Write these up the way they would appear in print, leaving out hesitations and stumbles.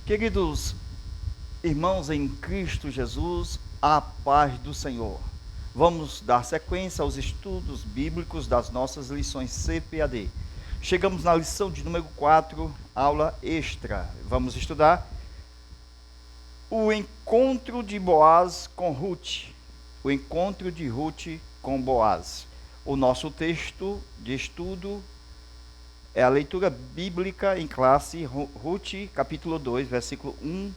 Queridos irmãos em Cristo Jesus, a paz do Senhor. Vamos dar sequência aos estudos bíblicos das nossas lições CPAD. Chegamos na lição de número 4, aula extra. Vamos estudar o encontro de Boaz com Ruth. O encontro de Ruth com Boaz. O nosso texto de estudo é a leitura bíblica em classe, Ruth, capítulo 2, versículo 1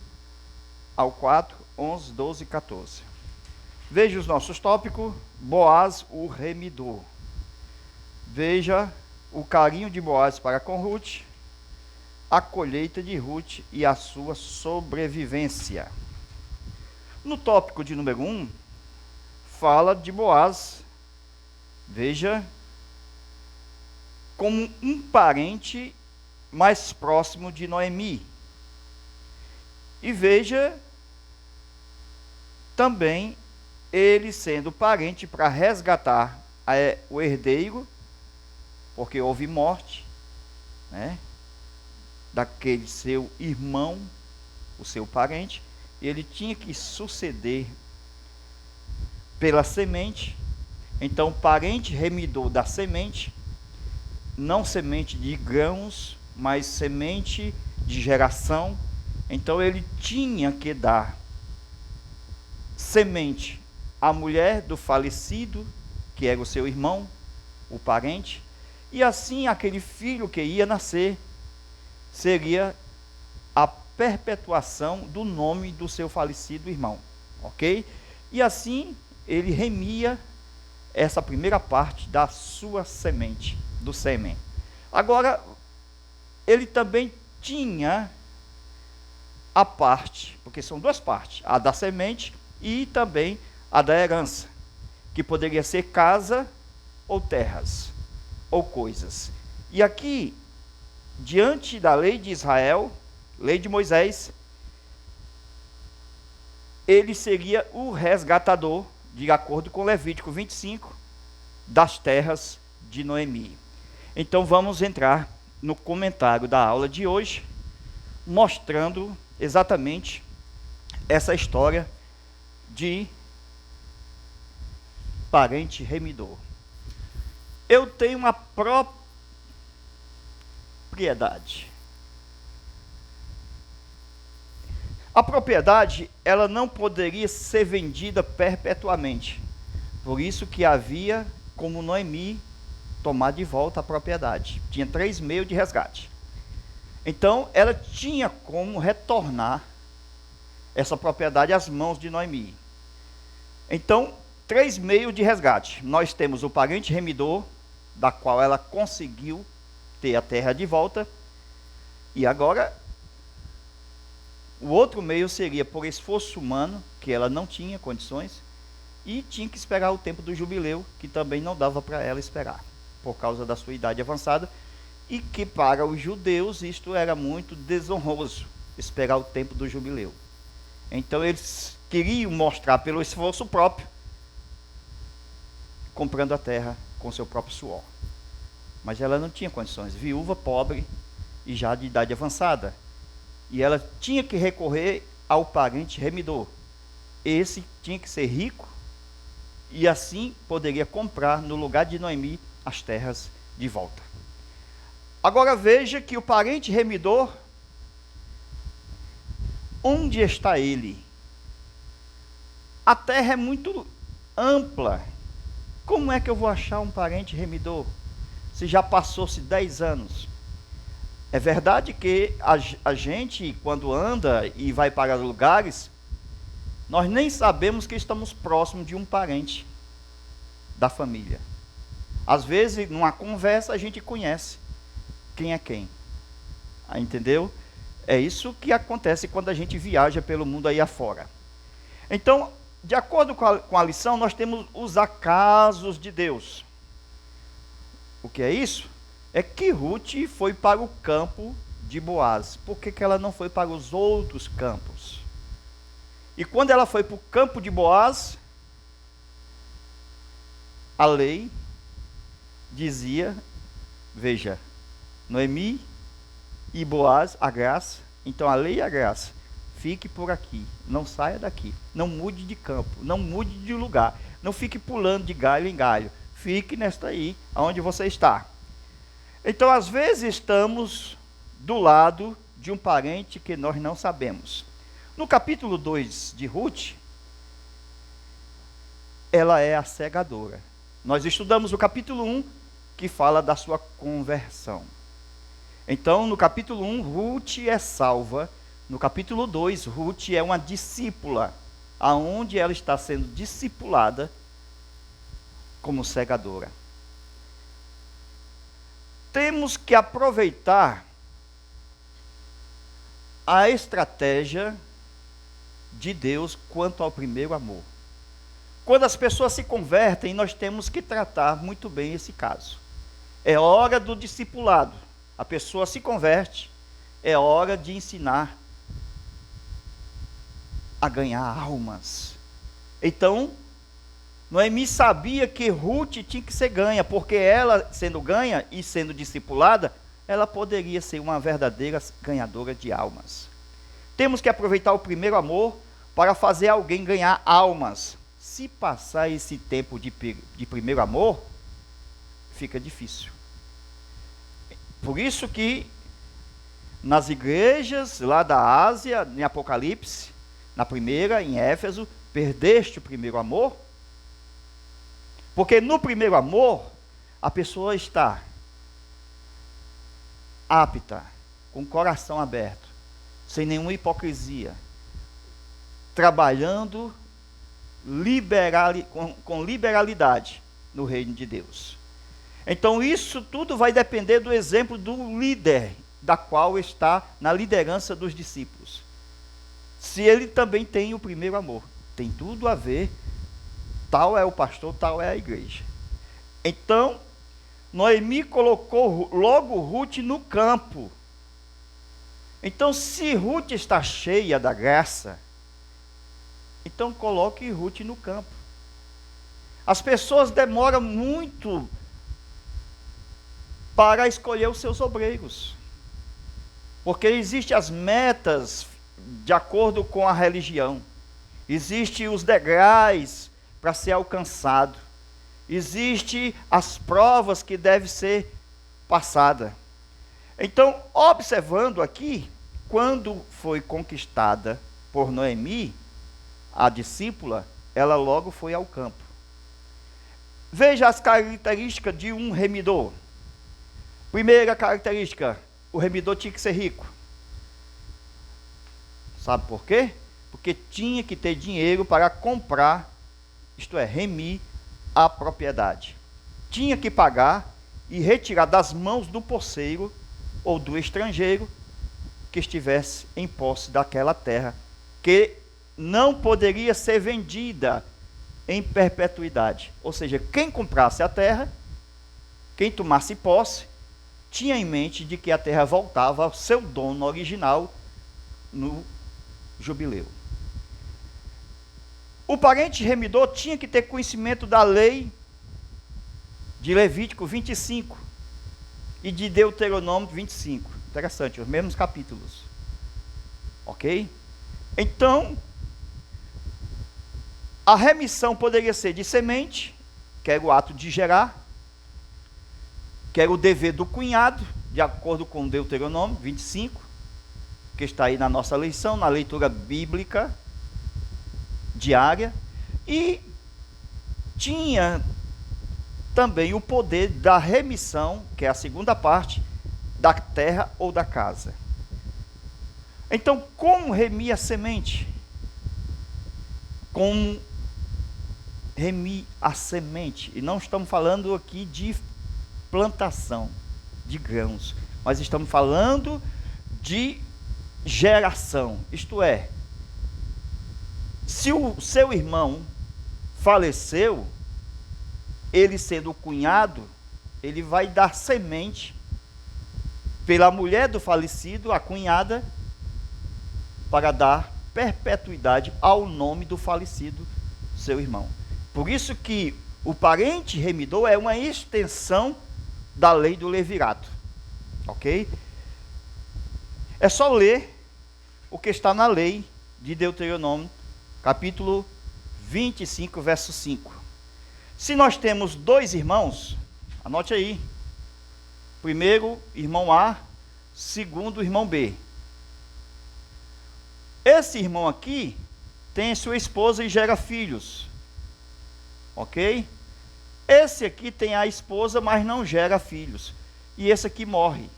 ao 4, 11, 12 e 14. Veja os nossos tópicos. Boaz, o remidor. Veja o carinho de Boaz para com Ruth, a colheita de Ruth e a sua sobrevivência. No tópico de número 1, fala de Boaz, veja, como um parente mais próximo de Noemi. E veja também ele sendo parente para resgatar o herdeiro, porque houve morte, né, daquele seu irmão, o seu parente, e ele tinha que suceder pela semente. Então, parente remidor da semente, não semente de grãos, mas semente de geração. Então ele tinha que dar semente à mulher do falecido, que era o seu irmão, o parente, e assim aquele filho que ia nascer seria a perpetuação do nome do seu falecido irmão, ok? E assim ele remia essa primeira parte da sua semente, do sêmen. Agora, ele também tinha a parte, porque são duas partes, a da semente e também a da herança, que poderia ser casa ou terras, ou coisas. E aqui, diante da lei de Israel, lei de Moisés, ele seria o resgatador, de acordo com Levítico 25, das terras de Noemi. Então vamos entrar no comentário da aula de hoje, mostrando exatamente essa história de parente remidor. Eu tenho uma propriedade. A propriedade, ela não poderia ser vendida perpetuamente. Por isso que havia, como Noemi, tomar de volta a propriedade. Tinha 3 meios de resgate. Então, ela tinha como retornar essa propriedade às mãos de Noemi. Então, 3 meios de resgate. Nós temos o parente remidor, da qual ela conseguiu ter a terra de volta. E agora, o outro meio seria por esforço humano, que ela não tinha condições, e tinha que esperar o tempo do jubileu, que também não dava para ela esperar, por causa da sua idade avançada, e que para os judeus isto era muito desonroso, esperar o tempo do jubileu. Então eles queriam mostrar pelo esforço próprio, comprando a terra com seu próprio suor. Mas ela não tinha condições, viúva, pobre e já de idade avançada. E ela tinha que recorrer ao parente remidor. Esse tinha que ser rico, e assim poderia comprar no lugar de Noemi as terras de volta. Agora veja que o parente remidor, onde está ele? A terra é muito ampla. Como é que eu vou achar um parente remidor, se já passou-se 10 anos? É verdade que a gente, quando anda e vai para lugares, nós nem sabemos que estamos próximos de um parente da família. Às vezes, numa conversa, a gente conhece quem é quem. Entendeu? É isso que acontece quando a gente viaja pelo mundo aí afora. Então, de acordo com a lição, nós temos os acasos de Deus. O que é isso? É que Ruth foi para o campo de Boaz. Por que ela não foi para os outros campos? E quando ela foi para o campo de Boaz, a lei dizia, veja, Noemi e Boaz, a graça, Então a lei e a graça, fique por aqui, não saia daqui, não mude de campo, não mude de lugar, não fique pulando de galho em galho, fique nesta aí, onde você está. Então às vezes estamos do lado de um parente que nós não sabemos. No capítulo 2 de Ruth, ela é a segadora. Nós estudamos o capítulo 1, que fala da sua conversão. Então, no capítulo 1, Ruth é salva. No capítulo 2, Ruth é uma discípula, aonde ela está sendo discipulada como segadora. Temos que aproveitar a estratégia de Deus quanto ao primeiro amor. Quando as pessoas se convertem, nós temos que tratar muito bem esse caso. É hora do discipulado. A pessoa se converte, é hora de ensinar a ganhar almas. Então, Noemi sabia que Ruth tinha que ser ganha, porque ela, sendo ganha e sendo discipulada, ela poderia ser uma verdadeira ganhadora de almas. Temos que aproveitar o primeiro amor para fazer alguém ganhar almas. Se passar esse tempo de primeiro amor, fica difícil. Por isso que nas igrejas lá da Ásia, em Apocalipse, na primeira, em Éfeso, perdeste o primeiro amor. Porque no primeiro amor, a pessoa está apta, com o coração aberto, sem nenhuma hipocrisia, trabalhando com liberalidade no reino de Deus. Então isso tudo vai depender do exemplo do líder, da qual está na liderança dos discípulos. Se ele também tem o primeiro amor, tem tudo a ver, tal é o pastor, tal é a igreja. Então, Noemi colocou logo Ruth no campo. Então, se Ruth está cheia da graça, então coloque Ruth no campo. As pessoas demoram muito para escolher os seus obreiros, porque existem as metas de acordo com a religião, existem os degraus para ser alcançado, existem as provas que devem ser passadas. Então, observando aqui, quando foi conquistada por Noemi, a discípula, ela logo foi ao campo. Veja as características de um remidor. Primeira característica, o remidor tinha que ser rico. Sabe por quê? Porque tinha que ter dinheiro para comprar, isto é, remir a propriedade. Tinha que pagar e retirar das mãos do posseiro ou do estrangeiro que estivesse em posse daquela terra, que não poderia ser vendida em perpetuidade. Ou seja, quem comprasse a terra, quem tomasse posse, tinha em mente de que a terra voltava ao seu dono original no jubileu. O parente remidor tinha que ter conhecimento da lei de Levítico 25 e de Deuteronômio 25. Interessante, os mesmos capítulos. Ok? Então, a remissão poderia ser de semente, que era o ato de gerar, que era o dever do cunhado, de acordo com Deuteronômio 25, que está aí na nossa lição, na leitura bíblica diária, e tinha também o poder da remissão, que é a segunda parte, da terra ou da casa. Então, como remir a semente? Como remir a semente? E não estamos falando aqui de plantação de grãos, mas estamos falando de geração. Isto é, se o seu irmão faleceu, ele sendo o cunhado, ele vai dar semente pela mulher do falecido, a cunhada, para dar perpetuidade ao nome do falecido, seu irmão. Por isso que o parente remidor é uma extensão da lei do levirato. Ok? É só ler o que está na lei de Deuteronômio, capítulo 25, verso 5. Se nós temos dois irmãos, anote aí. Primeiro, irmão A, segundo, irmão B. Esse irmão aqui tem sua esposa e gera filhos. Ok? Esse aqui tem a esposa, mas não gera filhos. E esse aqui morre.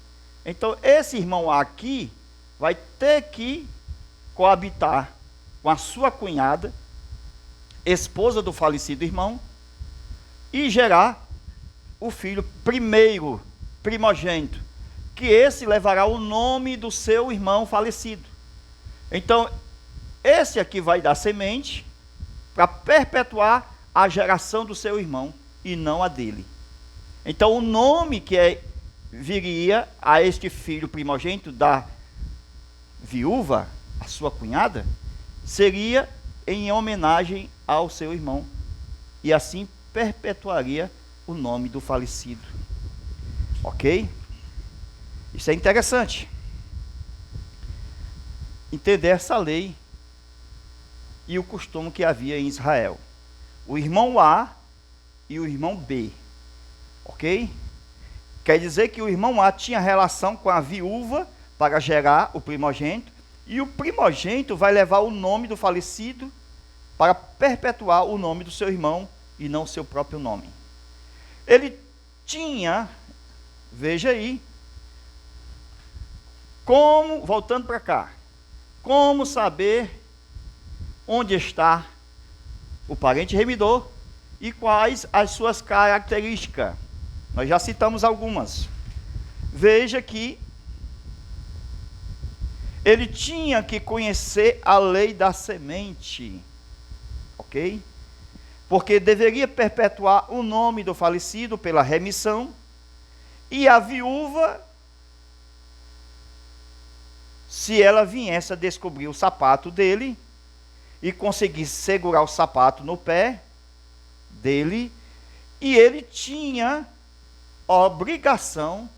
Então, esse irmão A aqui vai ter que coabitar com a sua cunhada, esposa do falecido irmão, e gerar o filho primeiro, primogênito, que esse levará o nome do seu irmão falecido. Então, esse aqui vai dar semente para perpetuar a geração do seu irmão e não a dele. Então, o nome que viria a este filho primogênito da viúva, a sua cunhada, seria em homenagem ao seu irmão. E assim perpetuaria o nome do falecido. Ok? Isso é interessante. Entender essa lei e o costume que havia em Israel. O irmão A e o irmão B. Ok? Quer dizer que o irmão A tinha relação com a viúva para gerar o primogênito, e o primogênito vai levar o nome do falecido para perpetuar o nome do seu irmão e não o seu próprio nome. Ele tinha, veja aí, como, voltando para cá, como saber onde está o parente remidor e quais as suas características. Nós já citamos algumas. Veja que ele tinha que conhecer a lei da semente, ok? Porque deveria perpetuar o nome do falecido pela remissão, e a viúva, se ela viesse a descobrir o sapato dele e conseguisse segurar o sapato no pé dele, e ele tinha obrigação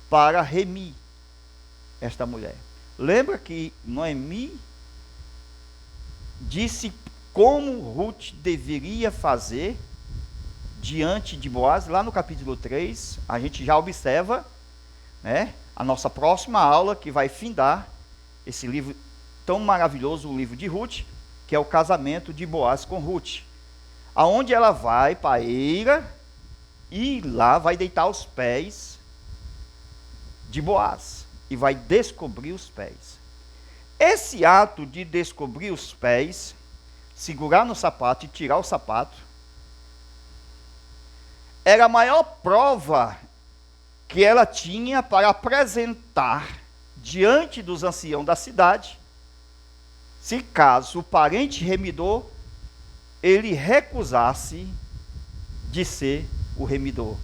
para remir esta mulher. Lembra que Noemi disse como Ruth deveria fazer diante de Boaz? Lá no capítulo 3, a gente já observa, né, a nossa próxima aula, que vai findar esse livro tão maravilhoso, o livro de Ruth, que é o casamento de Boaz com Ruth, aonde ela vai para a eira e lá vai deitar aos pés de Boaz e vai descobrir os pés. Esse ato de descobrir os pés, segurar no sapato e tirar o sapato, era a maior prova que ela tinha para apresentar diante dos anciãos da cidade, se caso o parente remidor ele recusasse de ser o remidor.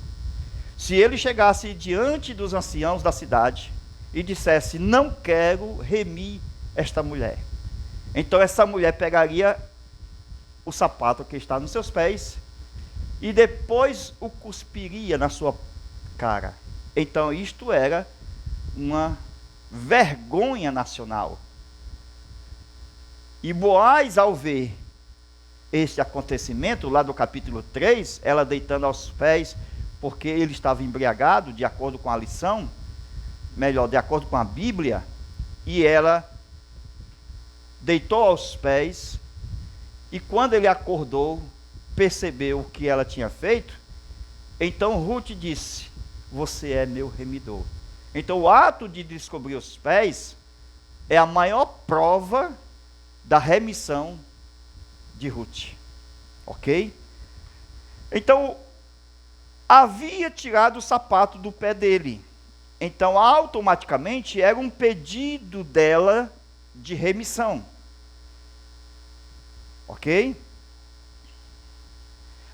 Se ele chegasse diante dos anciãos da cidade e dissesse: não quero remir esta mulher, então essa mulher pegaria o sapato que está nos seus pés e depois o cuspiria na sua cara. Então isto era uma vergonha nacional. E Boaz, ao ver este acontecimento, lá do capítulo 3, ela deitando aos pés, porque ele estava embriagado, de acordo com a lição, melhor, de acordo com a Bíblia, e ela deitou aos pés, e quando ele acordou, percebeu o que ela tinha feito, então Ruth disse: você é meu remidor. Então o ato de descobrir os pés é a maior prova da remissão de Ruth, ok? Então, havia tirado o sapato do pé dele, então automaticamente era um pedido dela de remissão, ok?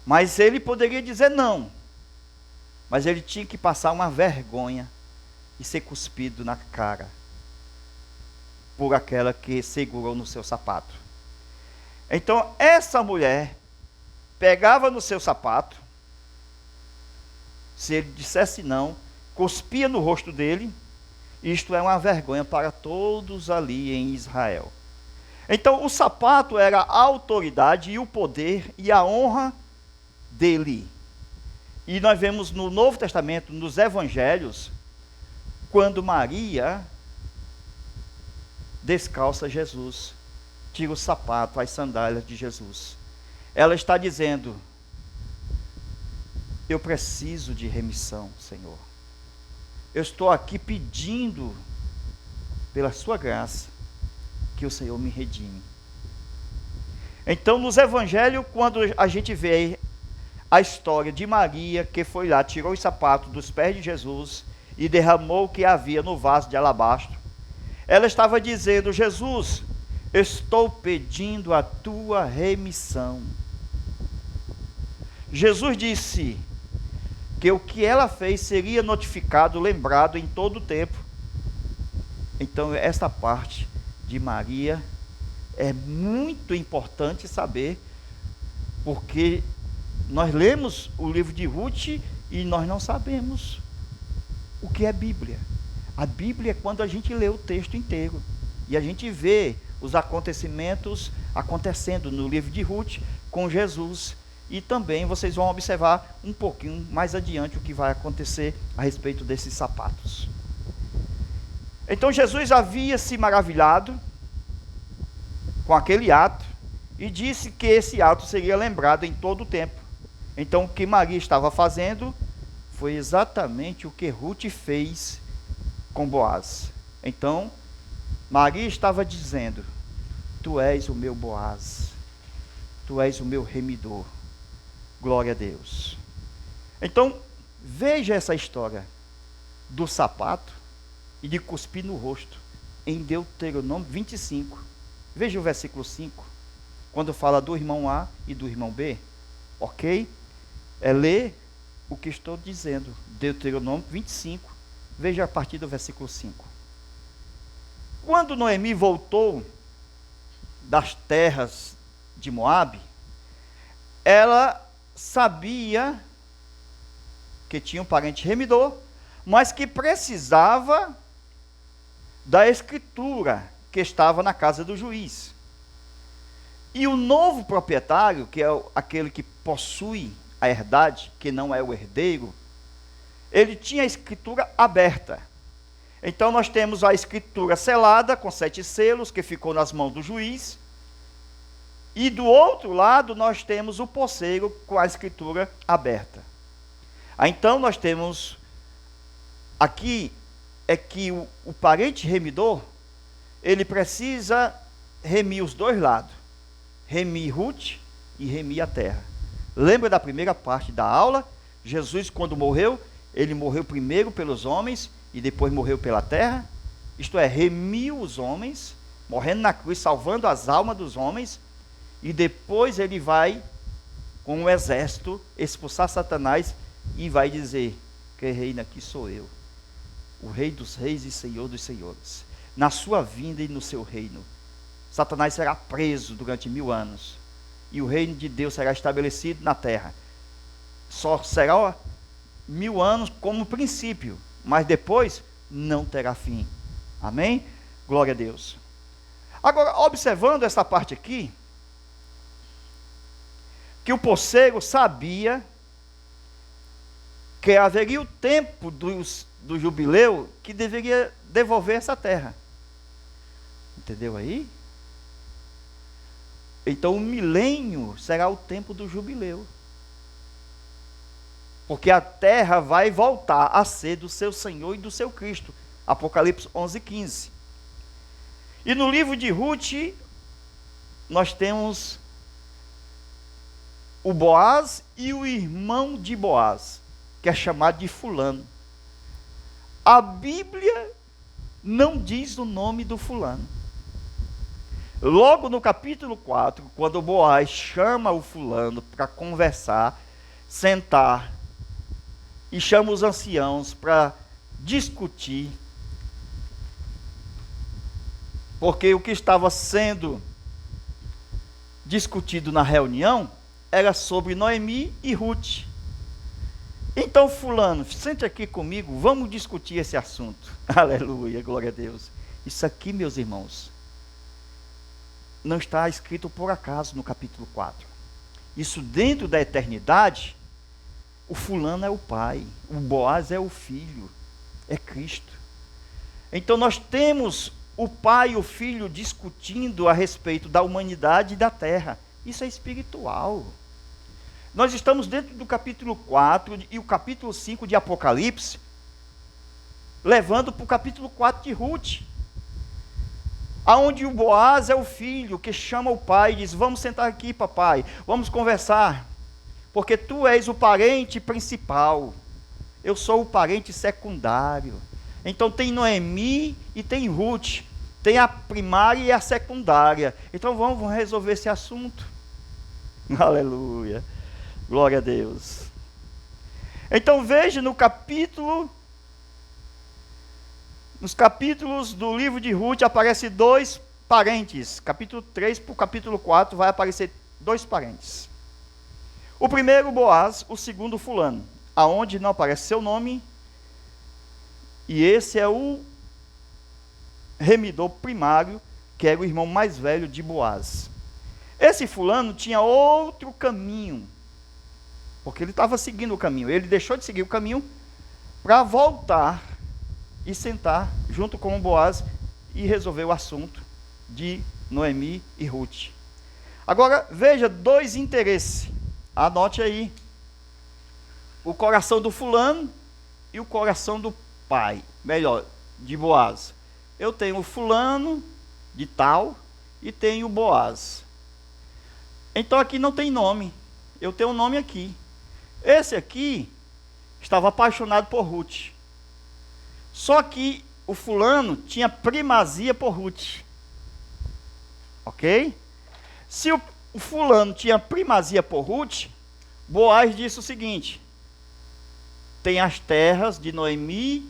Mas ele poderia dizer não, mas ele tinha que passar uma vergonha e ser cuspido na cara por aquela que segurou no seu sapato. Então essa mulher pegava no seu sapato, se ele dissesse não, cuspia no rosto dele, Isto é uma vergonha para todos ali em Israel. Então, o sapato era a autoridade e o poder e a honra dele. E nós vemos no Novo Testamento, nos Evangelhos, quando Maria descalça Jesus, tira o sapato, as sandálias de Jesus. Ela está dizendo: eu preciso de remissão, Senhor. Eu estou aqui pedindo, pela sua graça, que o Senhor me redime. Então, nos Evangelhos, quando a gente vê a história de Maria, que foi lá, tirou os sapatos dos pés de Jesus e derramou o que havia no vaso de alabastro, ela estava dizendo: Jesus, estou pedindo a tua remissão. Jesus disse que o que ela fez seria notificado, lembrado em todo o tempo. Então, esta parte de Maria é muito importante saber, porque nós lemos o livro de Ruth e nós não sabemos o que é Bíblia. A Bíblia é quando a gente lê o texto inteiro e a gente vê os acontecimentos acontecendo no livro de Ruth com Jesus. E também vocês vão observar um pouquinho mais adiante o que vai acontecer a respeito desses sapatos. Então Jesus havia se maravilhado com aquele ato e disse que esse ato seria lembrado em todo o tempo. Então o que Maria estava fazendo foi exatamente o que Ruth fez com Boaz. Então Maria estava dizendo: tu és o meu Boaz, tu és o meu remidor. Glória a Deus. Então, veja essa história do sapato e de cuspir no rosto, em Deuteronômio 25. Veja o versículo 5, quando fala do irmão A e do irmão B. Ok? É ler o que estou dizendo. Deuteronômio 25. Veja a partir do versículo 5. Quando Noemi voltou das terras de Moabe, ela sabia que tinha um parente remidor, mas que precisava da escritura que estava na casa do juiz. E o novo proprietário, que é aquele que possui a herdade, que não é o herdeiro, ele tinha a escritura aberta. Então nós temos a escritura selada, com 7 selos, que ficou nas mãos do juiz. E do outro lado nós temos o posseiro com a escritura aberta. Então nós temos aqui é que o parente remidor, ele precisa remir os dois lados. Remir Ruth e remir a terra. Lembra da primeira parte da aula? Jesus, quando morreu, ele morreu primeiro pelos homens e depois morreu pela terra. Isto é, remiu os homens, morrendo na cruz, salvando as almas dos homens. E depois ele vai, com um exército, expulsar Satanás e vai dizer: quem reina aqui sou eu, o Rei dos reis e Senhor dos senhores. Na sua vinda e no seu reino, Satanás será preso durante 1000 anos. E o reino de Deus será estabelecido na terra. Só será 1000 anos como princípio, mas depois não terá fim. Amém? Glória a Deus. Agora, observando essa parte aqui, que o posseiro sabia que haveria o tempo do jubileu que deveria devolver essa terra. Entendeu aí? Então o milênio será o tempo do jubileu. Porque a terra vai voltar a ser do seu Senhor e do seu Cristo. Apocalipse 11:15. E no livro de Ruth, nós temos o Boaz e o irmão de Boaz, que é chamado de fulano. A Bíblia não diz o nome do fulano. Logo no capítulo 4, quando o Boaz chama o fulano para conversar, sentar, e chama os anciãos para discutir, porque o que estava sendo discutido na reunião era sobre Noemi e Ruth. Então, fulano, sente aqui comigo, vamos discutir esse assunto. Aleluia, glória a Deus. Isso aqui, meus irmãos, não está escrito por acaso no capítulo 4. Isso dentro da eternidade, o fulano é o pai, o Boaz é o filho, é Cristo. Então nós temos o pai e o filho discutindo a respeito da humanidade e da terra. Isso é espiritual. Nós estamos dentro do capítulo 4 e o capítulo 5 de Apocalipse, levando para o capítulo 4 de Ruth, aonde o Boaz é o filho que chama o pai e diz: vamos sentar aqui, papai, vamos conversar, porque tu és o parente principal, eu sou o parente secundário. Então tem Noemi e tem Ruth, tem a primária e a secundária. Então vamos resolver esse assunto. Aleluia, glória a Deus. Então veja nos capítulos do livro de Ruth aparecem dois parentes. Capítulo 3 para o capítulo 4 vai aparecer dois parentes. O primeiro, Boaz, o segundo, fulano, aonde não aparece seu nome, e esse é o remidor primário, que era o irmão mais velho de Boaz. Esse fulano tinha outro caminho, porque ele estava seguindo o caminho, ele deixou de seguir o caminho para voltar e sentar junto com o Boaz e resolver o assunto de Noemi e Ruth. Agora, veja, dois interesses. Anote aí. O coração do fulano e o coração do pai. Melhor, de Boaz. Eu tenho o fulano de tal e tenho o Boaz. Então aqui não tem nome. Eu tenho um nome aqui. Esse aqui estava apaixonado por Ruth. Só que o fulano tinha primazia por Ruth. Ok? Se o fulano tinha primazia por Ruth, Boaz disse o seguinte: tem as terras de Noemi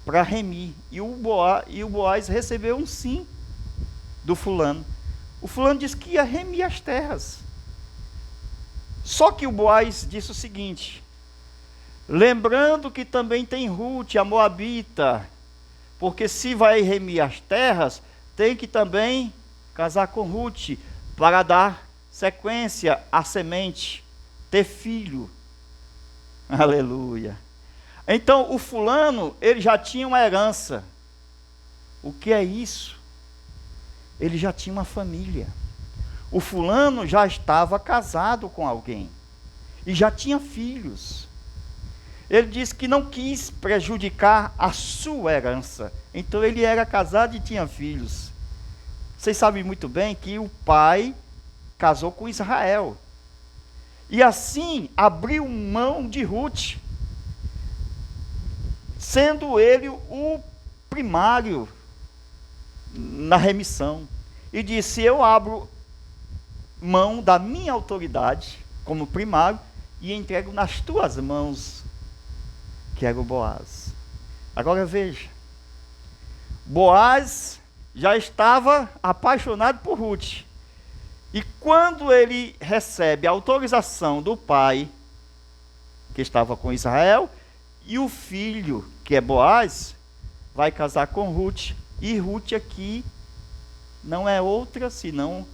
para Remi. E o Boaz recebeu um sim do fulano. O fulano disse que ia remir as terras. Só que o Boaz disse o seguinte: lembrando que também tem Ruth, a moabita, porque se vai remir as terras, tem que também casar com Ruth, para dar sequência à semente, ter filho. Aleluia. Então o fulano, ele já tinha uma herança. O que é isso? Ele já tinha uma família. O fulano já estava casado com alguém e já tinha filhos. Ele disse que não quis prejudicar a sua herança. Então ele era casado e tinha filhos. Vocês sabem muito bem que o pai casou com Israel. E assim abriu mão de Ruth, sendo ele o primário na remissão. E disse: eu abro mão da minha autoridade como primário e entrego nas tuas mãos, que era o Boaz. Agora veja, Boaz já estava apaixonado por Ruth. E quando ele recebe a autorização do pai, que estava com Israel, e o filho, que é Boaz, vai casar com Ruth. E Ruth aqui não é outra senão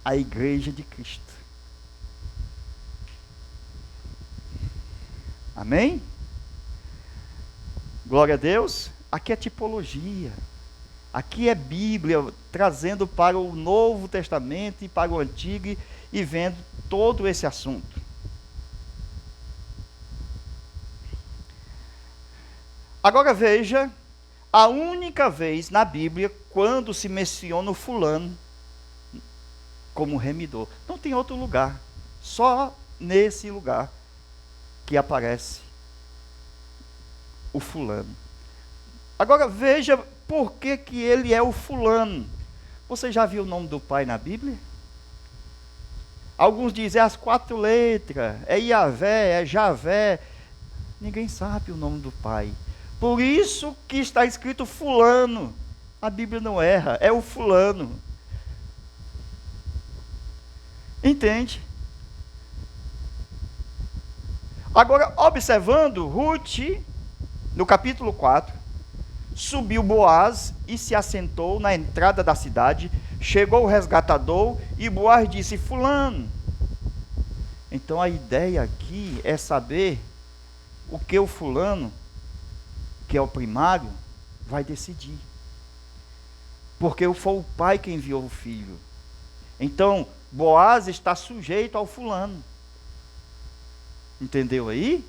a igreja de Cristo. Amém? Glória a Deus. Aqui é tipologia. Aqui é Bíblia, trazendo para o Novo Testamento e para o Antigo e vendo todo esse assunto. Agora veja, a única vez na Bíblia quando se menciona o fulano como remidor. Não tem outro lugar, só nesse lugar que aparece o fulano. Agora veja por que ele é o fulano. Você já viu o nome do pai na Bíblia? Alguns dizem as 4 letras, é Iavé, é Javé. Ninguém sabe o nome do pai. Por isso que está escrito fulano. A Bíblia não erra, é o fulano. Entende? Agora, observando, Ruth, no capítulo 4, subiu Boaz e se assentou na entrada da cidade. Chegou o resgatador e Boaz disse: fulano. Então a ideia aqui é saber o que o fulano, que é o primário, vai decidir. Porque foi o pai que enviou o filho. Então, Boaz está sujeito ao fulano. Entendeu aí?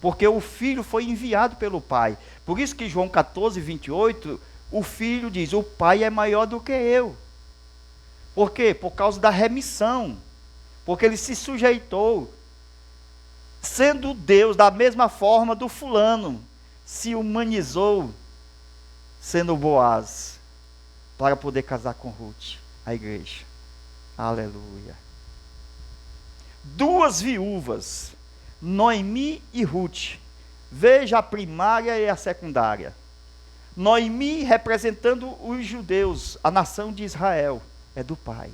Porque o filho foi enviado pelo pai. Por isso que João 14, 28, o filho diz: o pai é maior do que eu. Por quê? Por causa da remissão. Porque ele se sujeitou, sendo Deus da mesma forma do fulano, se humanizou, sendo Boaz, para poder casar com Ruth, a igreja. Aleluia. Duas viúvas, Noemi e Ruth. Veja a primária e a secundária. Noemi representando os judeus, a nação de Israel, é do pai.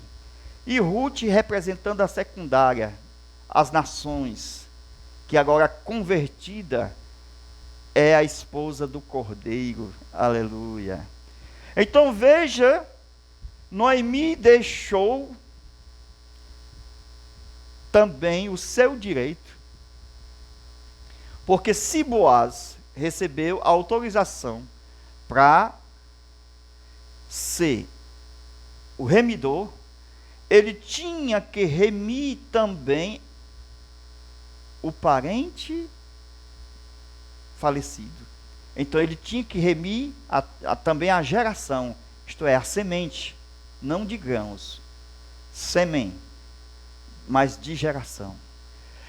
E Ruth representando a secundária, as nações, que agora convertida é a esposa do Cordeiro. Aleluia. Então veja, Noemi deixou também o seu direito, porque se Boaz recebeu a autorização para ser o remidor, ele tinha que remir também o parente falecido. Então ele tinha que remir também a geração, isto é, a semente, não de grãos, semente, mas de geração.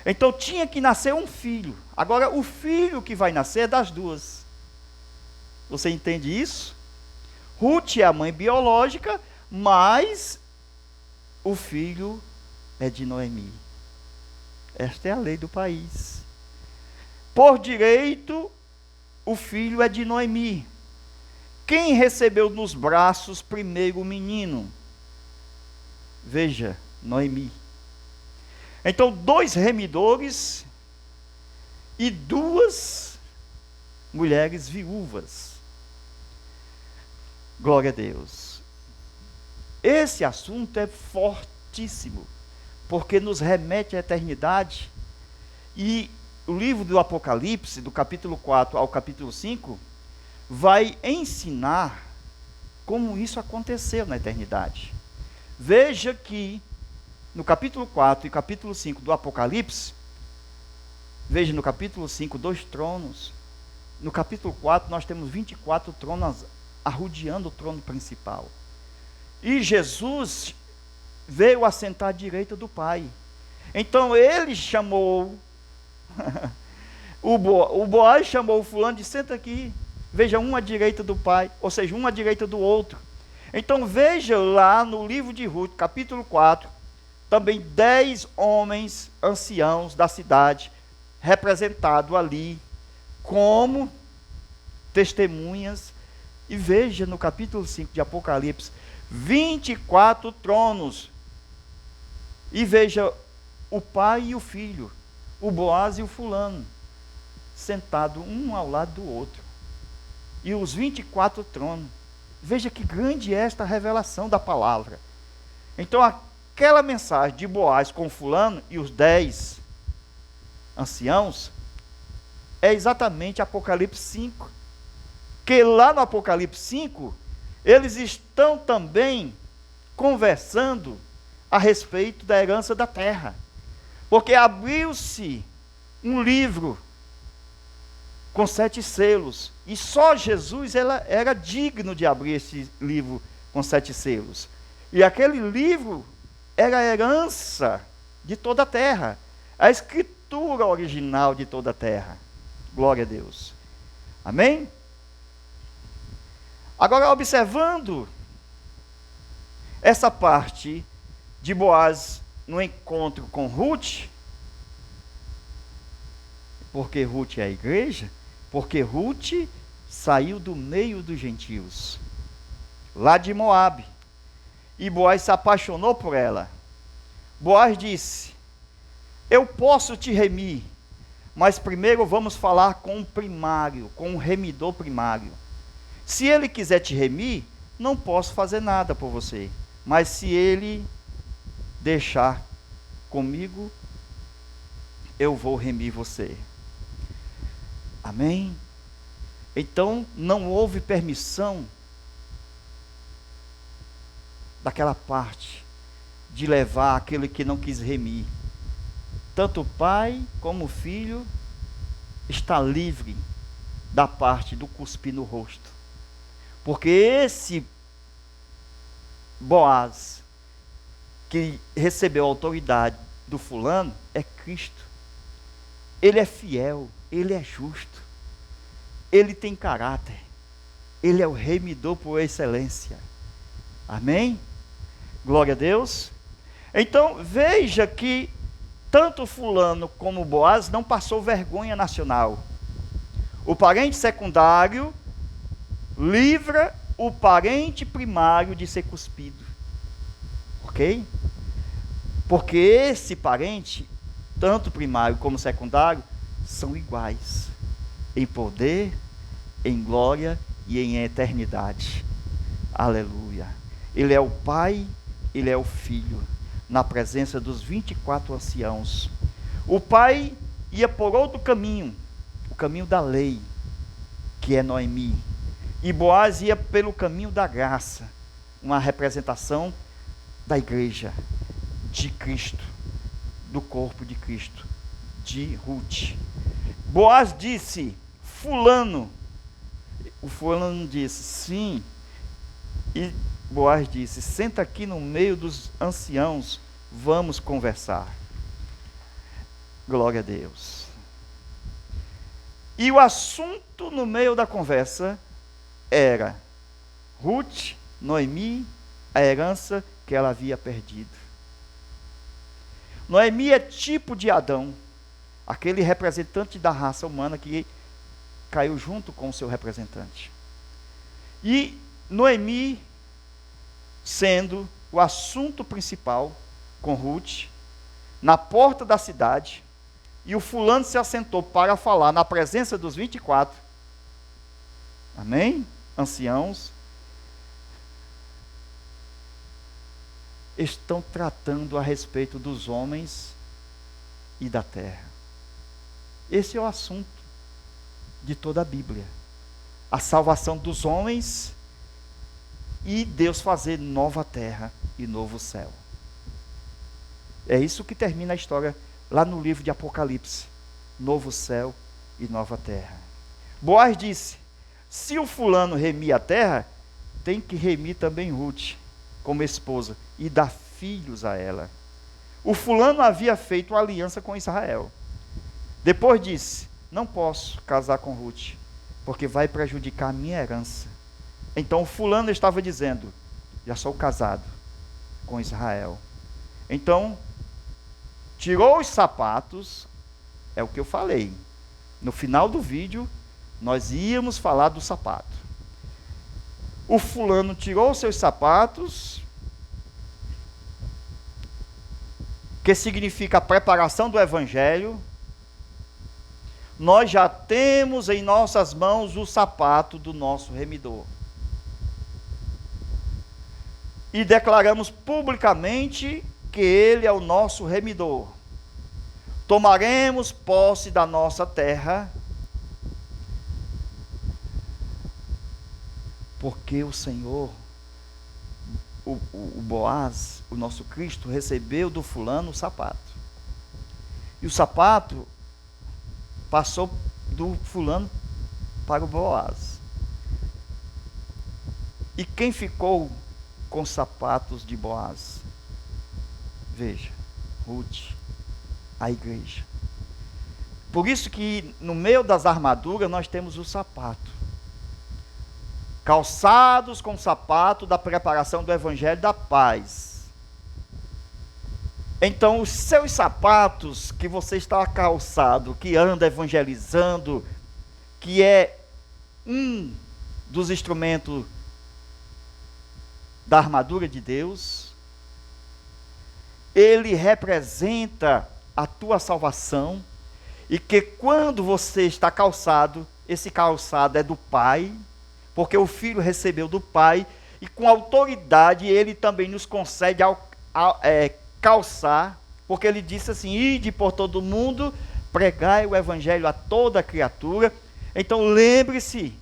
Então tinha que nascer um filho. Agora o filho que vai nascer é das duas. Você entende isso? Ruth é a mãe biológica, mas o filho é de Noemi. Esta é a lei do país. Por direito, o filho é de Noemi. Quem recebeu nos braços primeiro o menino? Veja, Noemi. Então, dois remidores e duas mulheres viúvas. Glória a Deus. Esse assunto é fortíssimo, porque nos remete à eternidade. E o livro do Apocalipse, do capítulo 4 ao capítulo 5, vai ensinar como isso aconteceu na eternidade. Veja que no capítulo 4 e capítulo 5 do Apocalipse, veja no capítulo 5, 2 tronos. No capítulo 4 nós temos 24 tronos arrodeando o trono principal. E Jesus veio assentar à direita do Pai. Então ele chamou, o Boaz chamou o fulano de: senta aqui, veja, um à direita do Pai, ou seja, um à direita do outro. Então veja lá no livro de Ruth, capítulo 4, também 10 homens anciãos da cidade, representados ali como testemunhas. E veja no capítulo 5 de Apocalipse, 24 tronos. E veja o pai e o filho, o Boaz e o fulano, sentados um ao lado do outro. E os 24 tronos. Veja que grande é esta revelação da palavra. Então aquela mensagem de Boaz com fulano e os 10 anciãos é exatamente Apocalipse 5. Que lá no Apocalipse 5, eles estão também conversando a respeito da herança da terra. Porque abriu-se um livro com 7 selos, e só Jesus era digno de abrir esse livro com 7 selos. E aquele livro era a herança de toda a terra, a escritura original de toda a terra. Glória a Deus. Amém? Agora, observando essa parte de Boaz no encontro com Ruth, porque Ruth é a igreja, porque Ruth saiu do meio dos gentios, lá de Moabe, e Boaz se apaixonou por ela. Boaz disse: eu posso te remir, Mas primeiro vamos falar com o primário, com o remidor primário. Se ele quiser te remir, não posso fazer nada por você. Mas se ele deixar comigo, eu vou remir você. Amém? Então não houve permissão daquela parte de levar aquele que não quis remir. Tanto o pai como o filho está livre da parte do cuspir no rosto. Porque esse Boaz, que recebeu a autoridade do fulano, é Cristo. Ele é fiel, ele é justo, ele tem caráter, ele é o remidor por excelência. Amém? Glória a Deus. Então veja que tanto fulano como Boaz não passou vergonha nacional. O parente secundário livra o parente primário de ser cuspido. Ok? Porque esse parente, tanto primário como secundário, são iguais em poder, em glória e em eternidade. Aleluia. Ele é o pai, ele é o filho, na presença dos 24 anciãos. O pai ia por outro caminho, o caminho da lei, que é Noemi. E Boaz ia pelo caminho da graça, uma representação da igreja, de Cristo, do corpo de Cristo, de Ruth. Boaz disse, fulano. O fulano disse, sim. E Boaz disse, senta aqui no meio dos anciãos, vamos conversar. Glória a Deus. E o assunto no meio da conversa era Ruth, Noemi, a herança que ela havia perdido. Noemi é tipo de Adão, aquele representante da raça humana que caiu junto com o seu representante. E Noemi sendo o assunto principal com Ruth, na porta da cidade, e o fulano se assentou para falar na presença dos 24, amém? Anciãos, estão tratando a respeito dos homens e da terra. Esse é o assunto de toda a Bíblia. A salvação dos homens e Deus fazer nova terra e novo céu. É isso que termina a história lá no livro de Apocalipse. Novo céu e nova terra. Boaz disse, se o fulano remir a terra, tem que remir também Ruth, como esposa, e dar filhos a ela. O fulano havia feito aliança com Israel. Depois disse, não posso casar com Ruth, porque vai prejudicar a minha herança. Então o fulano estava dizendo, já sou casado com Israel. Então, tirou os sapatos, é o que eu falei. No final do vídeo, nós íamos falar do sapato. O fulano tirou seus sapatos, que significa a preparação do evangelho. Nós já temos em nossas mãos o sapato do nosso remidor. E declaramos publicamente que ele é o nosso remidor. Tomaremos posse da nossa terra, porque o Senhor, o Boaz, o nosso Cristo, recebeu do fulano o sapato. E o sapato passou do fulano para o Boaz. E quem ficou com os sapatos de Boaz? Veja, Ruth, a igreja. Por isso que no meio das armaduras nós temos o sapato. Calçados com o sapato da preparação do evangelho da paz. Então os seus sapatos que você está calçado, que anda evangelizando, que é um dos instrumentos da armadura de Deus, ele representa a tua salvação E que quando você está calçado, esse calçado é do Pai, porque o Filho recebeu do Pai, e com autoridade ele também nos concede calçar, porque ele disse assim: ide por todo mundo, pregai o evangelho a toda criatura. Então lembre-se,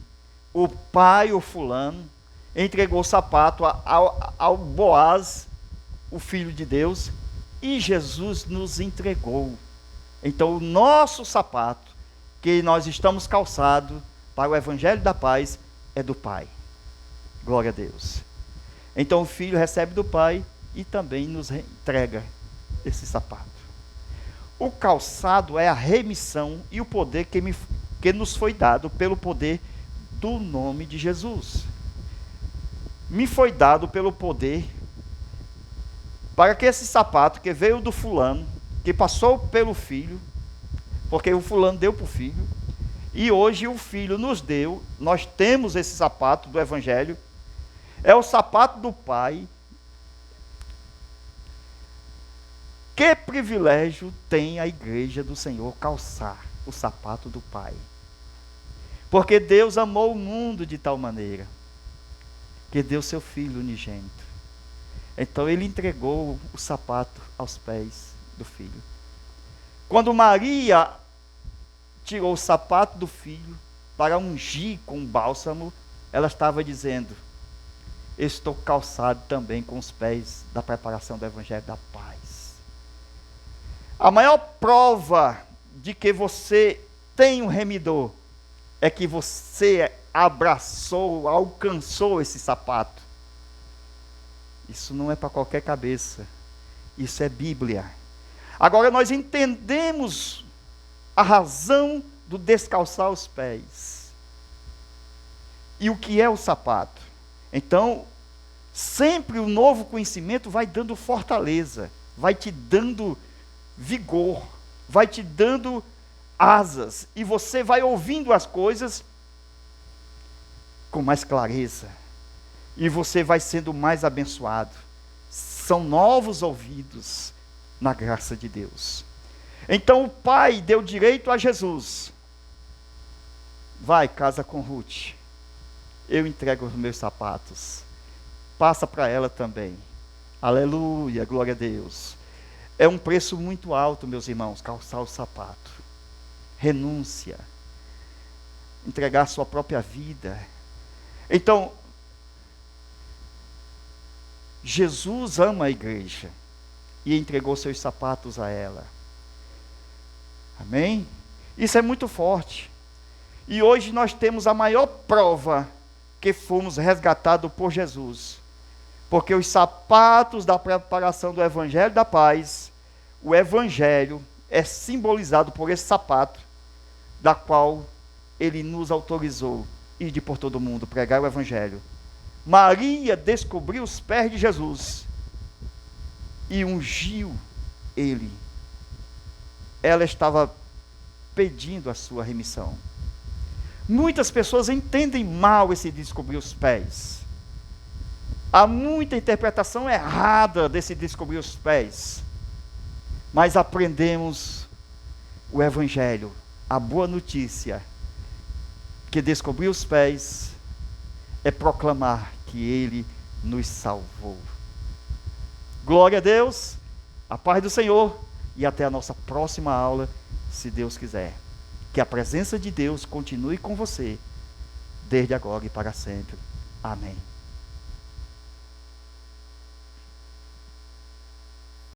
o pai, o fulano, entregou o sapato ao Boaz, o Filho de Deus, e Jesus nos entregou. Então o nosso sapato, que nós estamos calçados para o evangelho da paz, é do Pai. Glória a Deus. Então o Filho recebe do Pai e também nos entrega esse sapato. O calçado é a remissão e o poder que nos foi dado pelo poder do nome de Jesus. Me foi dado pelo poder para que esse sapato que veio do fulano, que passou pelo filho, porque o fulano deu para o filho, e hoje o filho nos deu, nós temos esse sapato do evangelho, é o sapato do Pai. Que privilégio tem a igreja do Senhor calçar o sapato do Pai? Porque Deus amou o mundo de tal maneira que deu seu Filho unigênito. Então ele entregou o sapato aos pés do Filho. Quando Maria tirou o sapato do Filho para ungir com bálsamo, ela estava dizendo: estou calçado também com os pés da preparação do Evangelho da paz. A maior prova de que você tem um remidor é que você abraçou, alcançou esse sapato. Isso não é para qualquer cabeça, isso é Bíblia. Agora nós entendemos a razão do descalçar os pés. E o que é o sapato? Então, sempre o novo conhecimento vai dando fortaleza, vai te dando vigor, vai te dando asas, e você vai ouvindo as coisas com mais clareza, e você vai sendo mais abençoado. São novos ouvidos na graça de Deus. Então o Pai deu direito a Jesus: vai, casa com Ruth, eu entrego os meus sapatos, passa para ela também. Aleluia, glória a Deus. É um preço muito alto, meus irmãos, calçar o sapato. Renúncia. Entregar a sua própria vida. Então, Jesus ama a igreja e entregou seus sapatos a ela. Amém? Isso é muito forte. E hoje nós temos a maior prova que fomos resgatados por Jesus. Porque os sapatos da preparação do Evangelho da paz, o Evangelho é simbolizado por esse sapato, da qual ele nos autorizou ir por todo mundo, pregar o Evangelho. Maria descobriu os pés de Jesus e ungiu ele. Ela estava pedindo a sua remissão. Muitas pessoas entendem mal esse descobrir os pés. Há muita interpretação errada desse descobrir os pés. Mas aprendemos o Evangelho, a boa notícia, que descobrir os pés é proclamar que Ele nos salvou. Glória a Deus, a paz do Senhor, e até a nossa próxima aula, se Deus quiser. Que a presença de Deus continue com você, desde agora e para sempre. Amém.